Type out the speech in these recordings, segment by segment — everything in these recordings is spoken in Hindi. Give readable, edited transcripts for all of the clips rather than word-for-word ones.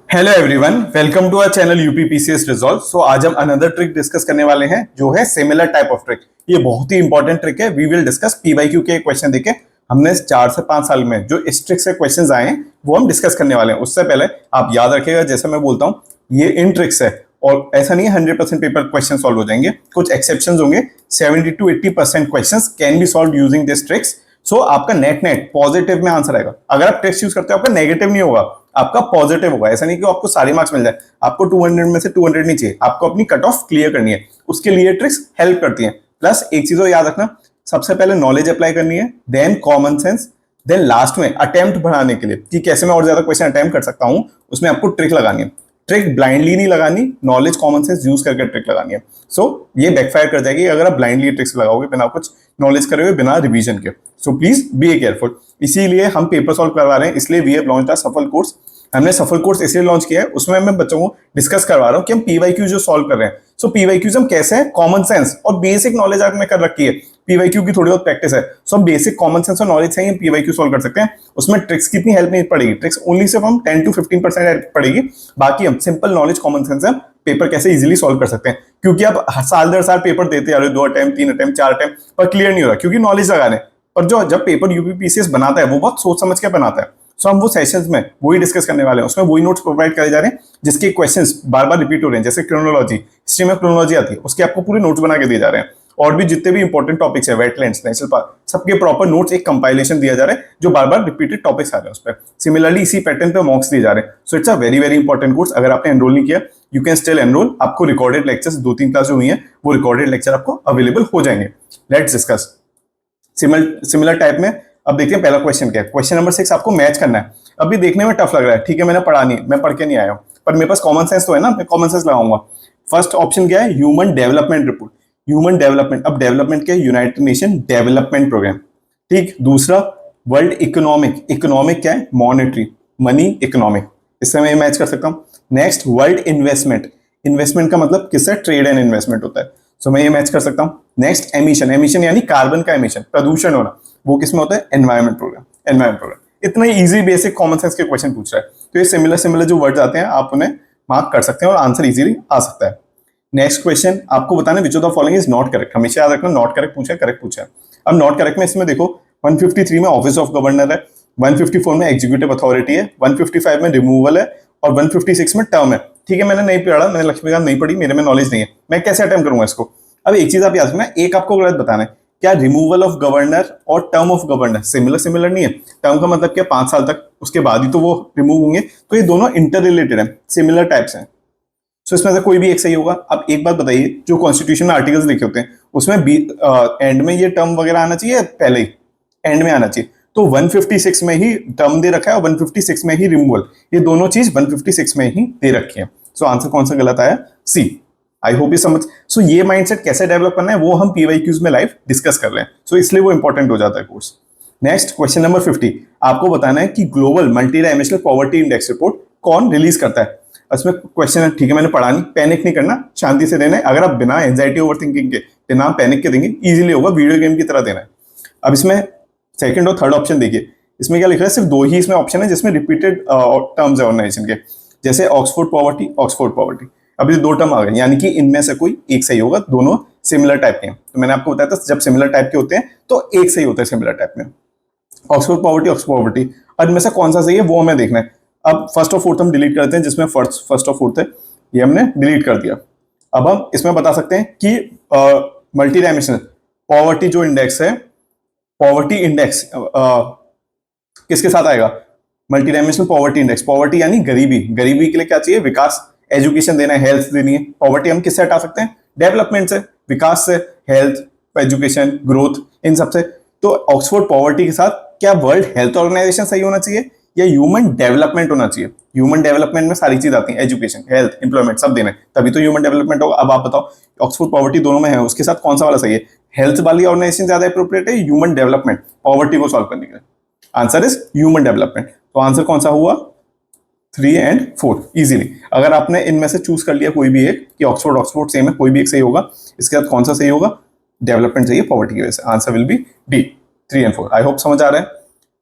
Hello everyone, welcome to our channel UPPCS resolve. So आज हम अनदर ट्रिक डिस्कस करने वाले हैं जो है सिमिलर टाइप ऑफ ट्रिक। ये बहुत ही इंपॉर्टेंट ट्रिक है। वी विल डिस्कस पीवाईक्यू के क्वेश्चन देखे हमने 4 से 5 साल में जो इस ट्रिक से क्वेश्चंस आए हैं वो हम डिस्कस करने वाले हैं। उससे पहले आप याद रखिएगा, जैसे मैं बोलता हूँ ये इन ट्रिक्स है और ऐसा नहीं है 100% पेपर क्वेश्चन सॉल्व हो जाएंगे, कुछ एक्सेप्शन होंगे। 70 to 80% question can be solve using this tricks. So आपका नेट नेट पॉजिटिव में आंसर आएगा। अगर आप ट्रिक्स यूज करते हो आपका नेगेटिव नहीं होगा, आपका पॉजिटिव होगा। ऐसा नहीं कि आपको सारे मार्क्स मिल जाए, आपको 200 में से 200 नहीं चाहिए, आपको अपनी कट ऑफ क्लियर करनी है। उसके लिए ट्रिक्स हेल्प करती हैं। प्लस एक चीज और याद रखना, सबसे पहले नॉलेज अप्लाई करनी है, then common sense, then last में अटेम्प्ट बढ़ाने के लिए कि कैसे मैं और ज्यादा क्वेश्चन अटेम्प्ट कर सकता हूं, उसमें आपको ट्रिक लगानी है। ट्रिक ब्लाइंडली नहीं लगानी, नॉलेज कॉमन सेंस यूज करके ट्रिक लगानी है। सो ये बैकफायर कर जाएगी अगर आप ब्लाइंडली ट्रिक्स लगाओगे बिना कुछ नॉलेज करे हुए, बिना रिवीजन के। So please be careful. इसीलिए हम पेपर सॉल्व करवा रहे हैं, इसलिए वी हैव लॉन्च्ड अ सफल कोर्स। हमने सफल कोर्स इसलिए लॉन्च किया है, उसमें मैं बच्चों को डिस्कस करवा रहा हूँ कि हम पीवाईक्यू जो सॉल्व कर रहे हैं। सो पीवाईक्यूज हम कैसे हैं, कॉमन सेंस और बेसिक नॉलेज आपने कर रखी है, पीवाईक्यू की थोड़ी बहुत प्रैक्टिस है। सो हम बेसिक कॉमन सेंस और नॉलेज से ही पीवाईक्यू सॉल्व कर सकते हैं। उसमें ट्रिक्स की इतनी हेल्प नहीं पड़ेगी, ट्रिक्स ओनली सिर्फ हम 10 to 15% हेल्प पड़ेगी। बाकी हम सिंपल नॉलेज कॉमन सेंस है पेपर कैसे इजीली सॉल्व कर सकते हैं। क्योंकि आप साल दर साल पेपर देते आ रहे हो, 2 अटेम्प्ट 3 अटेम्प्ट 4 अटेम्प्ट, पर क्लियर नहीं हो रहा क्योंकि नॉलेज लगा रहे हैं। पर जो जब पेपर यूपीपीसीएस बनाता है वो बहुत सोच समझ के बनाता है। सो हम वो सेशंस में वही डिस्कस करने वाले हैं, उसमें वही नोट्स प्रोवाइड करे जा रहे हैं जिसके क्वेश्चंस बार बार रिपीट हो रहे हैं। जैसे क्रोनोलॉजी, हिस्ट्री में क्रोनोलॉजी आती है, उसके आपको पूरे नोट्स बना के दिए जा रहे हैं। और भी जितने भी इंपॉर्टेंट टॉपिक्स है, वेटलैंड्स, नेशनल पार्क, सबके प्रॉपर नोट्स, एक कंपाइलेशन दिया जा रहा है जो बार बार रिपीटेड टॉपिक्स आ रहे हैं उस पर। सिमिलरली इसी पैटर्न पे मॉक्स दिए जा रहे हैं। So it's a very very important course. अगर आपने एनरोल नहीं किया, यू कैन स्टिल एनरोल। आपको रिकॉर्डेड लेक्चर्स 2-3 क्लास जो हुई है वो रिकॉर्डेड लेक्चर आपको अवेलेबल हो जाएंगे। लेट्स डिस्कस सिमिलर टाइप में। अब देखते हैं पहला क्वेश्चन क्या है। क्वेश्चन नंबर 6 आपको मैच करना है। अभी देखने में टफ लग रहा है, ठीक है, मैंने पढ़ा नहीं, मैं पढ़ के नहीं आया हूं, पर मेरे पास कॉमन सेंस तो है ना, मैं कॉमन सेंस लगाऊंगा। फर्स्ट ऑप्शन क्या है, human development report. Human development, अब डेवलपमेंट क्या है, यूनाइटेड नेशन डेवलपमेंट प्रोग्राम, ठीक। दूसरा वर्ल्ड इकोनॉमिक, इकोनॉमिक क्या है, मॉनेटरी, मनी इकोनॉमिक, इससे मैं मैच कर सकता हूँ। नेक्स्ट वर्ल्ड इन्वेस्टमेंट, इन्वेस्टमेंट का मतलब किससे, ट्रेड एंड इन्वेस्टमेंट होता है, सो मैं ये मैच कर सकता हूँ। नेक्स्ट एमिशन, एमिशन यानी कार्बन का एमिशन, प्रदूषण होना, वो किसमें होता है, एनवायरमेंट प्रोग्राम, एनवायरमेंट प्रोग्राम। इतना इजी बेसिक कॉमन सेंस के क्वेश्चन पूछ रहा है, तो ये सिमिलर सिमिलर जो वर्ड्स आते हैं आप उन्हें मार्क कर सकते हैं और आंसर इजीली आ सकता है। नेक्स्ट क्वेश्चन आपको बताना which of the following is not correct. हमेशा याद रखना नॉट करेक्ट पूछा है, करेक्ट पूछा है। अब नॉट करेक्ट में इसमें देखो 153 में ऑफिस ऑफ गवर्नर है, 154 में एग्जीक्यूटिव अथॉरिटी है, 155 में रिमूवल है और 156 में टर्म है। ठीक है, मैंने नहीं पढ़ा, मैंने लक्ष्मीकांत नहीं पढ़ी, मेरे में नॉलेज नहीं है, मैं कैसे अटेम्प्ट करूंगा इसको। अब एक चीज आप याद रखना, एक आपको गलत बताना है, क्या रिमूवल ऑफ गवर्नर और term of governor similar similar नहीं है। टर्म का मतलब क्या, 5 साल तक, उसके बाद ही तो वो रिमूव होंगे, तो ये दोनों इंटर रिलेटेड है, सिमिलर टाइप्स हैं। सो इसमें से कोई भी एक सही होगा। अब एक बात बताइए, जो कॉन्स्टिट्यूशन में आर्टिकल्स लिखे होते हैं उसमें एंड में ये टर्म वगैरह आना चाहिए, पहले ही एंड में आना चाहिए। तो 156 में ही टर्म दे रखा है और 156 में ही रिमूवल, ये दोनों चीज 156 में ही दे रखी है। सो आंसर कौन सा गलत आया, सी। आई होप ये समझ। सो ये माइंडसेट कैसे डेवलप करना है वो हम पीवाईक्यूज में लाइव डिस्कस कर रहे हैं, सो इसलिए वो इंपॉर्टेंट हो जाता है कोर्स। नेक्स्ट क्वेश्चन नंबर 50 आपको बताना है कि global multi dimensional poverty index report कौन रिलीज करता है। इसमें क्वेश्चन है, ठीक है, मैंने पढ़ा नहीं, पैनिक नहीं करना, शांति से देना है। अगर आप बिना एंजाइटी ओवर थिंकिंग के, बिना पैनिक के देंगे इजीली होगा, वीडियो गेम की तरह देना है। अब इसमें सेकंड और थर्ड ऑप्शन देखिए, इसमें क्या लिख रहा है, सिर्फ 2 ही इसमें ऑप्शन है जिसमें रिपीटेड टर्म्स है ऑर्गेनाइजेशन के, जैसे ऑक्सफोर्ड पॉवर्टी, ऑक्सफोर्ड पॉवर्टी। अब ये 2 टर्म आ गए, यानी कि इनमें से कोई एक सही होगा, दोनों सिमिलर टाइप के हैं। तो मैंने आपको बताया था जब सिमिलर टाइप के होते हैं तो एक सही होता है सिमिलर टाइप में, ऑक्सफोर्ड पॉवर्टी, ऑक्सफोर्ड पॉवर्टी। और इनमें से कौन सा सही है वो हमें देखना है। अब फर्स्ट और फोर्थ हम डिलीट करते हैं, जिसमें फर्स्ट और फोर्थ है ये हमने डिलीट कर दिया। अब हम इसमें बता सकते हैं कि मल्टी डायमेंशनल पॉवर्टी जो इंडेक्स है, पॉवर्टी इंडेक्स किसके साथ आएगा, multi dimensional poverty index. Poverty यानी गरीबी, गरीबी के लिए क्या चाहिए, विकास, एजुकेशन देना है, हेल्थ देनी है। पॉवर्टी हम किससे हटा सकते हैं, डेवलपमेंट से, विकास से, हेल्थ, एजुकेशन, ग्रोथ, इन सबसे। तो ऑक्सफोर्ड पॉवर्टी के साथ क्या वर्ल्ड हेल्थ ऑर्गेनाइजेशन सही होना चाहिए या ह्यूमन डेवलपमेंट होना चाहिए। ह्यूमन डेवलपमेंट में सारी चीज आती है, एजुकेशन, हेल्थ, एम्प्लॉयमेंट सब देना है, तभी तो ह्यूमन डेवलपमेंट होगा। अब आप बताओ ऑक्सफोर्ड पॉवर्टी दोनों में है, उसके साथ कौन सा वाला सही है, हेल्थ वाली ऑर्गेनाइजेशन ज्यादा अप्रोप्रिएट है, ह्यूमन डेवलपमेंट पॉवर्टी को सॉल्व करने के लिए। Answer is human development. तो आंसर कौन सा हुआ, 3 and 4 इजीली। अगर आपने इनमें से चूज कर लिया कोई भी एक कि ऑक्सफोर्ड ऑक्सफोर्ड सेम है, कोई भी एक सही होगा, इसके साथ कौन सा सही होगा, डेवलपमेंट चाहिए पॉवर्टी की वजह से, answer will B D, 3 and 4। I hope समझ आ रहा है।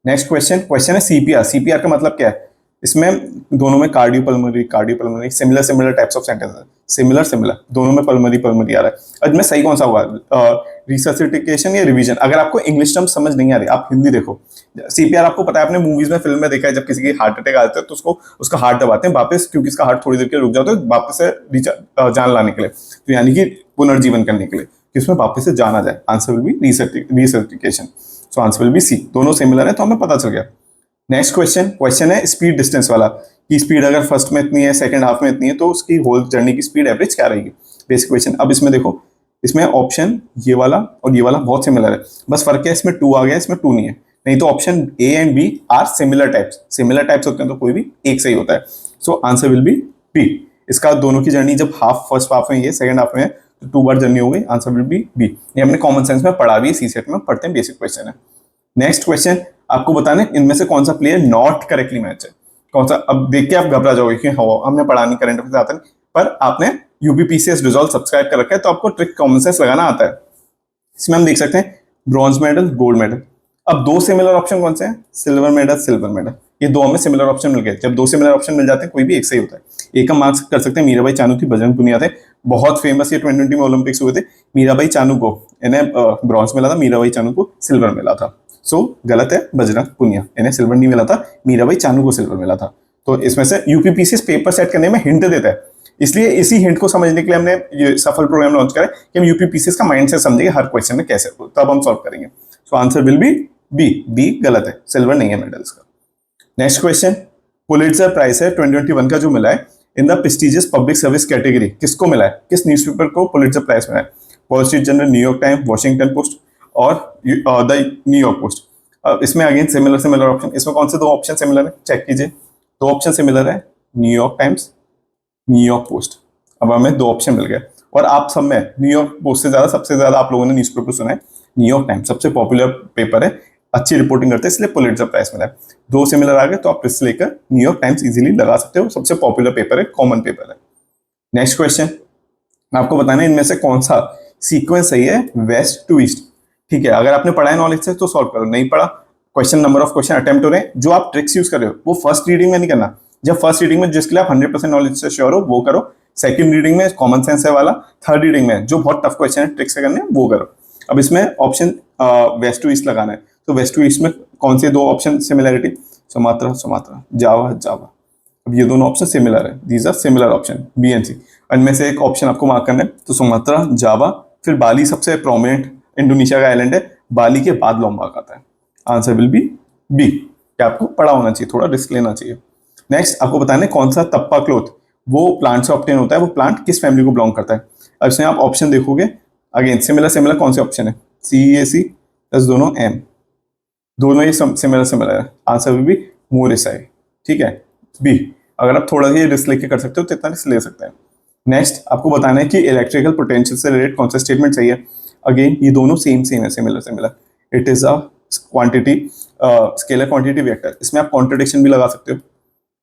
नेक्स्ट क्वेश्चन है सीपीआर। सीपीआर का मतलब क्या है, इसमें दोनों में cardiopulmonary similar types of sentence है, सिमिलर दोनों में पल्मोनरी आ रहा है। अब में सही कौन सा हुआ, रिससिटिकेशन या रिवीजन? अगर आपको इंग्लिश टर्म समझ नहीं आ रही, आप हिंदी देखो। सीपीआर आपको पता है, आपने मूवीज में फिल्म में देखा है, जब किसी की हार्ट अटैक आता है तो उसको उसका हार्ट दबाते हैं वापस, क्योंकि इसका हार्ट थोड़ी देर के लिए रुक जाता है वापस से जान लाने के लिए, तो यानी कि पुनर्जीवन करने के लिए, कि उसमें वापस से जान आ जाए। Answer will be resuscitation. So answer will be C. दोनों सिमिलर है तो हमें पता चल गया। नेक्स्ट क्वेश्चन है स्पीड डिस्टेंस वाला, कि स्पीड अगर फर्स्ट में इतनी है, सेकंड हाफ में इतनी है, तो उसकी होल जर्नी की स्पीड एवरेज क्या रहेगी? Basic question. अब इसमें देखो, इसमें ऑप्शन ये वाला और ये वाला बहुत सिमिलर है, बस फर्क है इसमें 2 आ गया, इसमें 2 नहीं है। नहीं तो option A and B are similar types होते हैं, तो कोई भी एक सही होता है। So answer will be B. इसका दोनों की जर्नी जब फर्स्ट हाफ में, ये सेकंड हाफ में है, तो 2 बार जर्नी हो गई। Answer will be B. ये हमने कॉमन सेंस में पढ़ा भी है, सी सेट में पढ़ते हैं, बेसिक क्वेश्चन है। नेक्स्ट क्वेश्चन आपको बताना है इनमें से कौन सा प्लेयर नॉट करेक्टली मैच है, कौन सा। अब देख के आप घबरा जाओगे कि हाँ हमने पढ़ा नहीं, करंट अफेयर्स आता नहीं, पर आपने यूपीपीसीएस रिजल्ट सब्सक्राइब कर रखा है, तो आपको ट्रिक कॉमन सेंस लगाना आता है। इसमें हम देख सकते हैं ब्रॉन्ज मेडल, गोल्ड मेडल। अब 2 सिमिलर ऑप्शन कौन से हैं? Silver medal. ये 2 हमें सिमिलर ऑप्शन मिल गए। जब 2 सिमिलर ऑप्शन मिल जाते हैं, कोई भी एक सही होता है। एक हम मार्क्स कर सकते हैं, मीराबाई चानू थी, बजरंग पुनिया थे, बहुत फेमस, ये 2020 में ओलंपिक्स हुए थे। मीराबाई चानू को इन्हें ब्रॉन्ज मिला था, मीराबाई चानू को सिल्वर मिला था। सो गलत है, बजरंग पुनिया, इन्हें सिल्वर नहीं मिला था, मीराबाई चानू को सिल्वर मिला था। तो इसमें से यूपीपीसीएस पेपर सेट करने में हिंट देता है, इसलिए इसी हिंट को समझने के लिए हमने ये सफल प्रोग्राम लॉन्च करा कि हम यूपीपीसीएस का माइंड से समझेंगे हर क्वेश्चन में कैसे, तब हम सॉल्व करेंगे। So answer will be B. B गलत है, सिल्वर नहीं है मेडल इसका। नेक्स्ट क्वेश्चन, पुलिट्जर प्राइज है 2021 का जो मिला है in the prestigious public service category, किसको मिला है? किस न्यूज़पेपर को पुलिट्जर प्राइज मिला है? Wall street journal, New York time, Washington post और द न्यूयॉर्क पोस्ट। इसमें अगेन सिमिलर ऑप्शन। इसमें कौन से 2 ऑप्शन सिमिलर है? चेक कीजिए, 2 ऑप्शन सिमिलर है, न्यूयॉर्क टाइम्स, न्यूयॉर्क पोस्ट। अब हमें 2 ऑप्शन मिल गए, और आप सब में न्यूयॉर्क पोस्ट से ज्यादा, सबसे ज्यादा आप लोगों ने न्यूज़पेपर सुना है न्यूयॉर्क टाइम्स, सबसे पॉपुलर पेपर है, अच्छी रिपोर्टिंग करते हैं, इसलिए पुलिट्जर प्राइज मिला है। 2 सिमिलर आ गए, तो आप रिस्क लेकर न्यूयॉर्क टाइम्स इजीली लगा सकते हो, सबसे पॉपुलर पेपर है, कॉमन पेपर है। नेक्स्ट क्वेश्चन, आपको बताना है इनमें से कौन सा सीक्वेंस सही है वेस्ट टू ईस्ट। ठीक है, अगर आपने पढ़ा है नॉलेज से तो सॉल्व करो, नहीं पढ़ा, question number of question attempt हो रहे हैं, जो आप ट्रिक्स यूज कर रहे हो वो फर्स्ट रीडिंग में नहीं करना। जब फर्स्ट रीडिंग में जिसके लिए आप 100% नॉलेज से श्योर हो वो करो, सेकंड रीडिंग में कॉमन सेंस है वाला, थर्ड रीडिंग में जो बहुत टफ क्वेश्चन है ट्रिक्स से करने वो करो। अब इसमें ऑप्शन वेस्ट टू ईस्ट लगाना है, तो वेस्ट टू ईस्ट में कौन से 2 ऑप्शन सिमिलरिटी? सुमात्रा, जावा। अब ये दोनों ऑप्शन सिमिलर है, these are similar option, B and C. इनमें से एक ऑप्शन आपको मार्क करना है, तो सुमात्रा, जावा, फिर बाली सबसे प्रोमिनेंट इंडोनेशिया का आइलैंड है, बाली के बाद लोम्बाक आता है। Answer will be B. क्या आपको पढ़ा होना चाहिए, थोड़ा रिस्क लेना चाहिए। नेक्स्ट आपको बताना है कौन सा तप्पा क्लोथ वो प्लांट से ऑब्टेन होता है, वो प्लांट किस फैमिली को बिलोंग करता है। अब इसमें आप ऑप्शन देखोगे, अगेन सिमिलर कौन से ऑप्शन है? CEAC प्लस दोनों M, दोनों ही सिमिलर है। आंसर विल बी मोरिसाई। ठीक है, बी। अगर आप थोड़ा सा रिस्क लेके कर सकते हो तो इतना रिस्क ले सकते हैं। नेक्स्ट आपको बताना है कि इलेक्ट्रिकल पोटेंशियल से रिलेटेड कौन सा स्टेटमेंट सही है। अगेन ये दोनों सेम है, similar. It is a quantity, scalar quantity vector. इसमें आप कॉन्ट्रडिक्शन भी लगा सकते हो,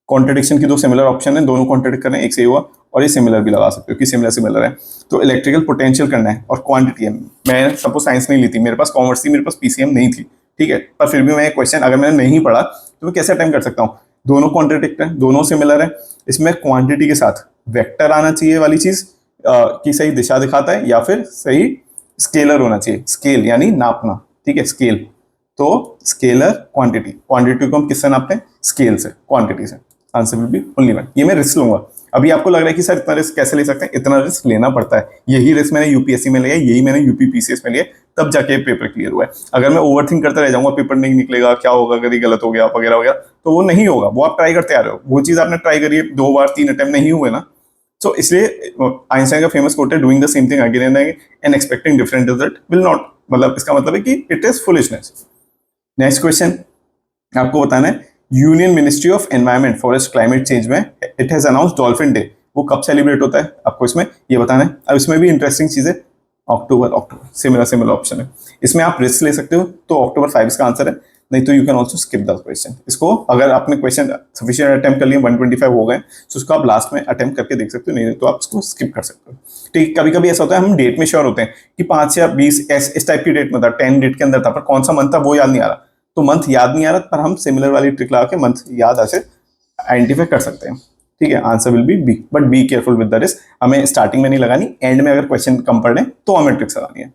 कॉन्ट्रडिक्शन की 2 सिमिलर ऑप्शन है, दोनों कॉन्ट्रडिक्ट कर रहे हैं, एक सही हुआ, और ये सिमिलर भी लगा सकते हो कि सिमिलर है। तो इलेक्ट्रिकल पोटेंशियल करना है और क्वांटिटी है। मैं सपोज साइंस नहीं ली थी, मेरे पास कॉमर्स थी, मेरे पास PCM नहीं थी, ठीक है, पर फिर भी मैं क्वेश्चन अगर मैंने नहीं पढ़ा तो मैं कैसे अटेम्प्ट कर सकता हूँ? दोनों कॉन्ट्रडिक्ट है, दोनों सिमिलर है। इसमें क्वांटिटी के साथ वेक्टर आना चाहिए वाली चीज की सही दिशा दिखाता है, या फिर सही स्केलर होना चाहिए, स्केल यानी नापना, ठीक है, स्केल। तो स्केलर क्वांटिटी को हम किससे नापते हैं? स्केल से, क्वांटिटी से। Answer will B only one. ये मैं रिस्क लूंगा। अभी आपको लग रहा है कि सर इतना रिस्क कैसे ले सकते हैं? इतना रिस्क लेना पड़ता है। यही रिस्क मैंने यूपीएससी में लिया, यही मैंने यूपीपीसीएस में लिया, तब जाके पेपर क्लियर हुआ है। अगर मैं ओवरथिंक करता रह जाऊंगा, पेपर नहीं निकलेगा, क्या होगा, अगर ये गलत हो गया वगैरह वगैरह, तो वो नहीं होगा। वो आप ट्राई करते आ रहे हो, वो चीज आपने ट्राई करी है 2 बार 3 अटेम्प्ट नहीं हुए ना, तो इसलिए आइंस्टाइन का फेमस कोट है, doing the same thing again and again and expecting different result will not, मतलब इसका मतलब है कि it is foolishness. Next question आपको बताना है, union ministry of environment forest climate change में it has announced dolphin day, वो कब सेलिब्रेट होता है आपको इसमें ये बताना है। अब इसमें भी इंटरेस्टिंग चीज है, अक्टूबर, सिमिलर ऑप्शन है। इसमें आप रिस्क ले सकते हो, तो अक्टूबर 5 इसका आंसर है, नहीं तो you can also skip the question. इसको अगर आपने क्वेश्चन सफिशिएंट अटेम्प्ट कर लिए, 125 हो गए, तो उसको आप लास्ट में अटेम्प्ट करके देख सकते हो, नहीं तो आप इसको स्किप कर सकते हो। ठीक, कभी कभी ऐसा होता है हम डेट में श्योर होते हैं कि 5 या 20 इस टाइप की डेट में था, 10 डेट के अंदर था, पर कौन सा मंथ था वो याद नहीं आ रहा, तो मंथ याद नहीं आ रहा, पर हम सिमिलर वाली ट्रिक लगा के मंथ याद ऐसे आइडेंटिफाई कर सकते हैं। ठीक है, answer will be B, but be careful with the risk. हमें स्टार्टिंग में नहीं लगानी, एंड में अगर क्वेश्चन कम पढ़ लें तो हमें ट्रिक्स लगानी है।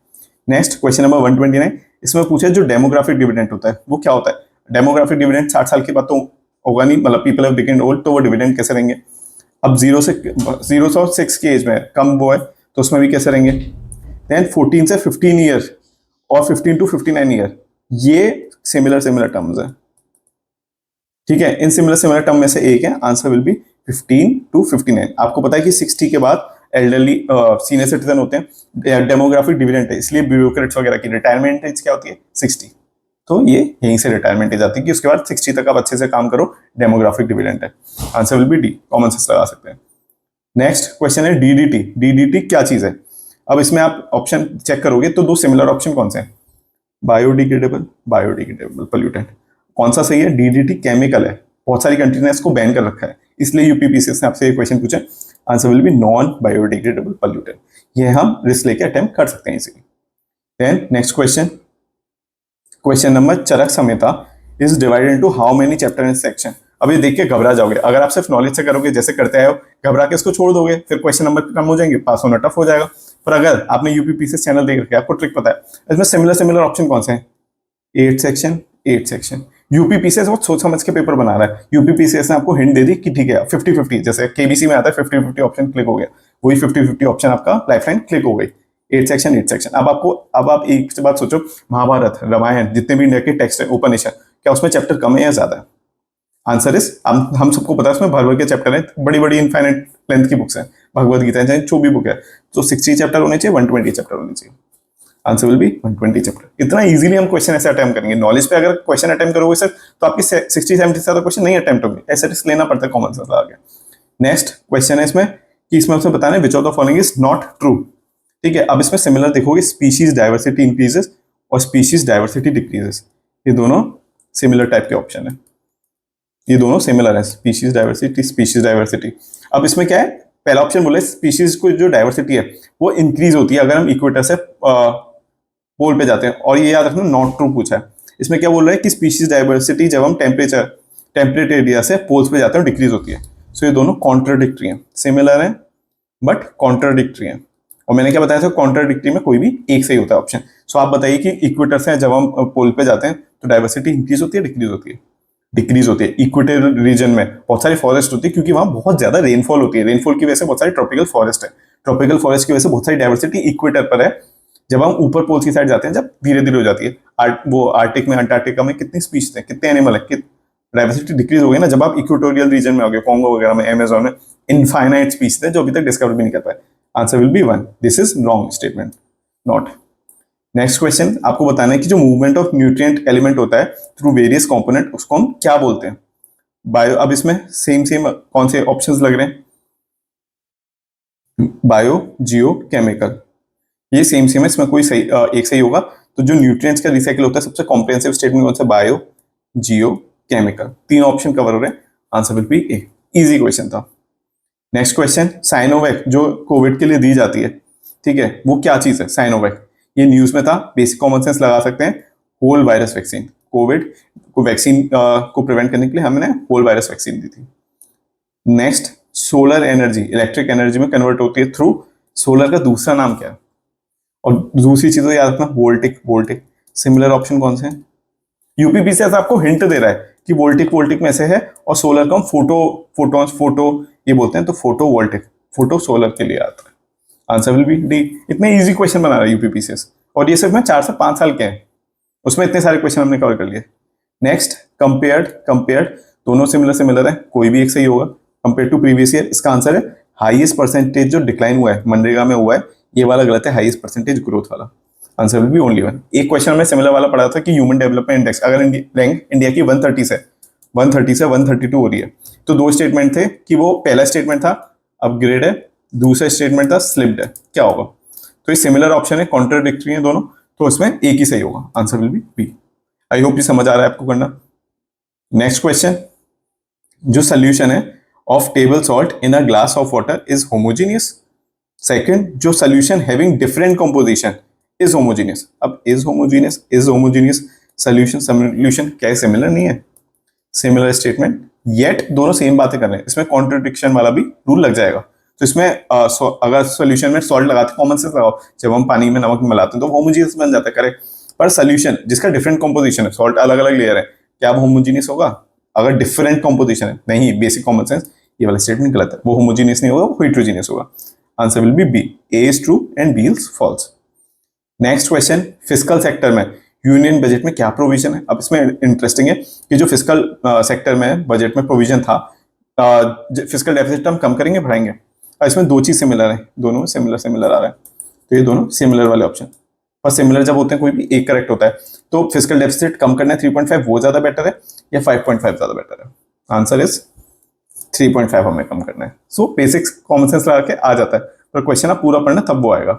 नेक्स्ट क्वेश्चन नंबर 129, इसमें पूछे जो डेमोग्राफिक डिविडेंड होता है वो क्या होता है। डेमोग्राफिक डिविडेंड 60 साल के बाद तो होगा नहीं, मतलब पीपल हैव बिकम ओल्ड, तो वो डिविडेंड कैसे रहेंगे। अब 0 से 6 की एज में कम वो है तो उसमें भी कैसे रहेंगे। देन 14 से 15 ईयर और 15 to 59 ईयर, ये सिमिलर टर्म्स है। ठीक है, इन सिमिलर टर्म में से एक है, आंसर विल बी 15 to 59। आपको पता है कि 60 के बाद एल्डरली सीनियर सिटीजन होते हैं, डेमोग्राफिक डिविडेंड है, इसलिए ब्यूरोक्रेट्स वगैरह की रिटायरमेंट एज क्या होती है 60, तो ये यहीं से रिटायरमेंट एज आती है कि उसके बाद 60 तक आप अच्छे से काम करो, डेमोग्राफिक डिविडेंड है। Answer will B D, common sense लगा सकते हैं। नेक्स्ट क्वेश्चन है डीडीटी। डीडीटी क्या चीज है। अब इसमें आप ऑप्शन चेक करोगे तो दो सिमिलर ऑप्शन कौन से हैं, बायोडिग्रेडेबल पोल्यूटेंट। कौन सा सही है, डीडीटी केमिकल है, बहुत सारी कंट्री ने इसको बैन कर रखा है, इसलिए यूपीपीसीएस ने आपसे ये क्वेश्चन पूछा। Answer will be non biodegradable pollutant, ये हम रिस्क लेके अटेम्प्ट कर सकते हैं इसीलिए। Then next question number Charak Samhita is divided into how many chapter and section. अब ये देख के घबरा जाओगे, अगर आप सिर्फ नॉलेज से करोगे जैसे करते आए हो, घबरा के इसको छोड़ दोगे, फिर क्वेश्चन नंबर कम हो जाएंगे, पास होना टफ हो जाएगा। पर अगर आपने यूपीपीसीएस चैनल देख रखा है, आपको ट्रिक पता है, इसमें सिमिलर ऑप्शन कौन से हैं, 8 सेक्शन। यूपीपीसीएस बहुत सोच समझ के पेपर बना रहा है। यूपीपीसीएस ने आपको हिंट दे दी कि ठीक है 50-50, जैसे केबीसी में आता है 50-50 ऑप्शन क्लिक हो गया, वही 50-50 ऑप्शन आपका लाइफलाइन क्लिक हो गई। 8 सेक्शन। अब आप एक बात सोचो, महाभारत, रामायण, जितने भी इंडिया के टेक्स्ट है, उपनिषद, क्या उसमें चैप्टर कम है या ज्यादा है। आंसर इज, हम सबको पता है उसमें भर के चैप्टर है, बड़ी इनफाइनाइट लेंथ की बुक्स है, भगवद गीता है, जो भी बुक है, तो 60 चैप्टर होने चाहिए, 120 चैप्टर होने चाहिए। Answer will B 120 chapter. इतना इजीली हम क्वेश्चन ऐसे अटेम्प्ट करेंगे। नॉलेज पे अगर क्वेश्चन अटेम्प्ट करोगे सर तो आपकी 60-70 से ज्यादा क्वेश्चन नहीं अटेम्प्ट होंगे, ऐसे रिस्क लेना पड़ता है, कॉमन सेंस लगा के। नेक्स्ट क्वेश्चन है इसमें कि इसमें आपसे बताना है which of the following is not true. ठीक है, अब इसमें सिमिलर देखोगे, स्पीशीज डाइवर्सिटी इंक्रीजेस और स्पीशीज डाइवर्सिटी डिक्रीजेस, ये दोनों सिमिलर टाइप के ऑप्शन है, ये दोनों सिमिलर है, स्पीशीज डाइवर्सिटी। अब इसमें क्या है, पहला ऑप्शन बोले स्पीशीज को जो डाइवर्सिटी है वो इंक्रीज होती है अगर हम इक्वेटर से पोल पे जाते हैं, और ये याद रखना नॉट ट्रू पूछा है। इसमें क्या बोल रहा है कि स्पीशीज डाइवर्सिटी जब हम टेम्परेट एरिया से पोल्स पे जाते हैं डिक्रीज होती है। सो ये दोनों कॉन्ट्राडिक्टरी हैं, सिमिलर हैं बट कॉन्ट्राडिक्टरी हैं। और मैंने क्या बताया था, कॉन्ट्राडिक्टरी में कोई भी एक सही होता है ऑप्शन। सो आप बताइए कि इक्वेटर से जब हम पोल पे जाते हैं तो डाइवर्सिटी इंक्रीज होती है डिक्रीज होती है, डिक्रीज होती है। इक्वेटर रीजन में बहुत सारी फॉरेस्ट होती है क्योंकि वहां बहुत ज्यादा रेनफॉल होती है, रेनफॉल की वजह से बहुत सारी ट्रॉपिकल फॉरेस्ट है, ट्रॉपिकल फॉरेस्ट की वजह से बहुत सारी डाइवर्सिटी इक्वेटर पर है। जब हम ऊपर पोल की साइड जाते हैं, जब धीरे धीरे हो जाती है, वो आर्टिक में, अंटार्कटिका में कितनी स्पीशीज है, कितने एनिमल है, डाइवर्सिटी डिक्रीज हो गई ना। जब आप इक्वेटोरियल रीजन में हो गए, कॉन्गो वगैरह में, अमेजोन में, इनफाइनाइट स्पीशीज है जो अभी तक डिस्कवर भी नहीं कर पाए। Answer will B 1, this is wrong statement, not. Next question आपको बताना है कि जो मूवमेंट ऑफ न्यूट्रिएंट एलिमेंट होता है थ्रू वेरियस कंपोनेंट, उसको हम क्या बोलते हैं। बायो, अब इसमें सेम कौन से ऑप्शंस लग रहे हैं, बायो, जियो, केमिकल, ये सेम है, इसमें कोई सही एक सही होगा। तो जो न्यूट्रिएंट्स का रिसाइकिल होता है सबसे कॉम्प्रिहेंसिव स्टेटमेंट कौन सा, बायो, जियो, केमिकल, तीन ऑप्शन कवर हो रहे हैं। Answer will B A, easy question था। नेक्स्ट क्वेश्चन, साइनोवैक जो कोविड के लिए दी जाती है, ठीक है, वो क्या चीज है साइनोवैक। ये न्यूज में था, बेसिक कॉमन सेंस लगा सकते हैं, होल वायरस वैक्सीन। कोविड को वैक्सीन को प्रिवेंट करने के लिए हमने होल वायरस वैक्सीन दी थी। Next, solar energy electric energy में कन्वर्ट होती है थ्रू, सोलर का दूसरा नाम क्या है। और दूसरी चीज याद रखना, वोल्टिक। सिमिलर ऑप्शन कौन से हैं, यूपीपीसीएस आपको हिंट दे रहा है कि वोल्टिक में से है, और सोलर का हम फोटो ये बोलते हैं, तो फोटो वोल्टिक, फोटो सोलर के लिए आता है। Answer will B D. इतने इजी क्वेश्चन बना रहा है यूपीपीसीएस, और ये सिर्फ में 4 से 5 साल के हैं, उसमें इतने सारे क्वेश्चन हमने कवर कर लिए। नेक्स्ट, कंपेयर्ड, दोनों सिमिलर है, कोई भी एक सही होगा। कंपेयर टू प्रीवियस ईयर, इसका आंसर है हाईएस्ट परसेंटेज जो डिक्लाइन हुआ है मनरेगा में हुआ है, ये वाला गलत है, हाईएस्ट परसेंटेज ग्रोथ वाला। Answer will B only 1। एक क्वेश्चन में सिमिलर वाला पढ़ा था कि ह्यूमन डेवलपमेंट इंडेक्स अगर रैंक इंडिया की 130 से 132 हो रही है, तो दो स्टेटमेंट थे कि वो पहला स्टेटमेंट था अपग्रेड है, दूसरा स्टेटमेंट था स्लिप्ड है, क्या होगा। तो ये सिमिलर ऑप्शन है, कॉन्ट्राडिक्टरी है दोनों, तो इसमें एक ही सही होगा। Answer will be B. I hope ये समझ आ रहा है आपको करना। नेक्स्ट क्वेश्चन, जो सोल्यूशन है of table salt in a glass of water is homogeneous. Second, जो solution having different composition is homogeneous. अब इज होमोजीनियस सोल्यूशन क्या सिमिलर नहीं है, सिमिलर स्टेटमेंट येट दोनों सेम बातें कर रहे हैं, इसमें कॉन्ट्रडिक्शन वाला भी रूल लग जाएगा। तो इसमें अगर सोल्यूशन में सॉल्ट लगाते, कॉमन सेंस लगाओ, जब हम पानी में नमक मिलाते हैं तो होमोजीनियस बन जाता है, करेक्ट। पर सोल्यूशन जिसका डिफरेंट कॉम्पोजिशन है, सॉल्ट अलग अलग लेयर है, क्या वो होमोजीनियस होगा? अगर डिफरेंट कॉम्पोजिशन है, नहीं, बेसिक कॉमन सेंस, ये वाला स्टेटमेंट गलत है, वो होमोजीनियस नहीं होगा, वो हेटेरोजीनियस होगा। Answer will be B, A is true and B is false. Next question, fiscal sector में यूनियन बजट में क्या प्रोविजन है? अब इसमें इंटरेस्टिंग है कि जो फिस्कल सेक्टर में बजट में प्रोविजन था, फिस्कल डेफिसिट हम कम करेंगे बढ़ाएंगे? इसमें दो चीज सिमिलर है, दोनों सिमिलर आ रहा है, तो ये दोनों सिमिलर वाले ऑप्शन। और सिमिलर जब होते हैं कोई भी एक करेक्ट होता है, तो फिस्कल डेफिसिट कम करना है 3.5, वो ज्यादा बेटर है या 5.5 ज्यादा बेटर है? आंसर इज 3.5 हमें कम करना है। सो बेसिक्स कॉमन सेंस लगा के आ जाता है, पर क्वेश्चन आप पूरा पढ़ना तब वो आएगा,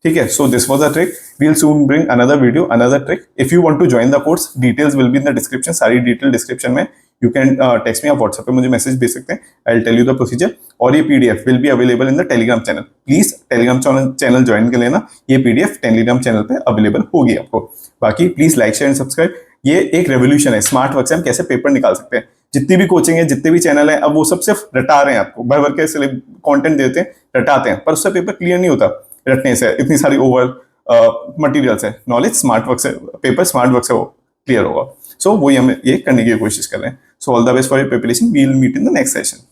ठीक है। So this was a trick, we will soon bring another video, another trick. If you want to join the course, details will be in the description, सारी डिटेल डिस्क्रिप्शन में। यू कैन टेक्स्ट मी, आप व्हाट्सएप पे मुझे मैसेज भेज सकते हैं, I will tell you the procedure. और ये PDF will be available in the Telegram channel, please Telegram channel join कर लेना, ये पीडीएफ टेलीग्राम चैनल पे अवेलेबल होगी आपको। बाकी please like share and subscribe. ये एक रेवोल्यूशन है, स्मार्ट वर्क से हम कैसे पेपर निकाल सकते हैं। जितनी भी कोचिंग है, जितने भी चैनल है, अब वो सब सिर्फ रटा रहे हैं आपको, भर भर के कंटेंट देते हैं, रटाते हैं, पर उससे पेपर क्लियर नहीं होता रटने से। इतनी सारी ओवर मटेरियल्स है, नॉलेज स्मार्ट वर्क से, पेपर स्मार्ट वर्क से वो क्लियर होगा। सो वही हम ये करने की कोशिश कर रहे हैं। So all the best for your preparation, we will meet in the next session.